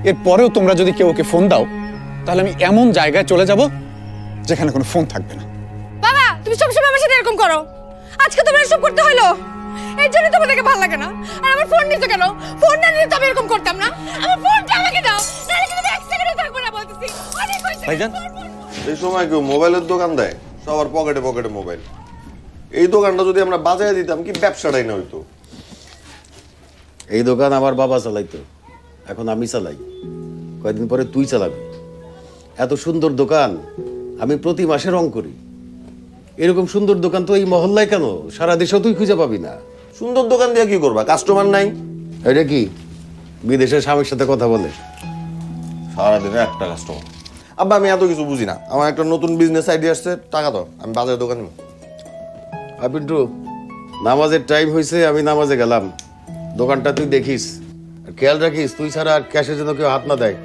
এরপরেও তোমরা যদি কেউ ওকে ফোন দাও তাহলে আমি এমন জায়গায় চলে যাব যেখানে কোনো ফোন থাকবে না। বাবা তুমি সবসময় আমার সাথে এরকম করো, আজকে তোমার এসব করতে হলো, এই জন্য তোমাদেরকে ভালো লাগে না। আর আমার ফোন নিতে কেন? ফোন না নিলে তো আমি এরকম করতাম না। আমার ফোনটা আমাকে দাও, নাহলে কিন্তু আমি এক সেকেন্ডও থাকবো না বলতেছি। অনেক হয়েছে। ভাইজান এই সময় কেউ মোবাইলের দোকান দেয়? সবার পকেটে পকেটে মোবাইল। এই দোকানটা যদি আমরা বাজারে দিতাম কি ব্যবসাটাই না হইতো। এই দোকান আমার বাবা চালাইতো, এখন আমি চালাই, কয়েকদিন পরে তুই চালাবি। এত সুন্দর দোকান আমি প্রতি মাসে রং করি। এরকম সুন্দর দোকান তো এই মহল্লায় কেন, সারা দেশেও তুই খুঁজে পাবি না। সুন্দর দোকান দিয়ে কি করবা? কাস্টমার নাই। এটা কি বিদেশের স্বামীর সাথে কথা বলে? সারাদিনে একটা কাস্টমার। আব্বা আমি এত কিছু বুঝি না, আমার একটা নতুন বিজনেস আইডিয়া আসছে, টাকা দাও, আমি বাজারে দোকান নেব। পিন্টু, নামাজের টাইম হয়েছে, আমি নামাজে গেলাম। দোকানটা তুই দেখিস আর খেয়াল রাখিস, তুই ছাড়া আর ক্যাশের জন্য কেউ হাত না দেয়।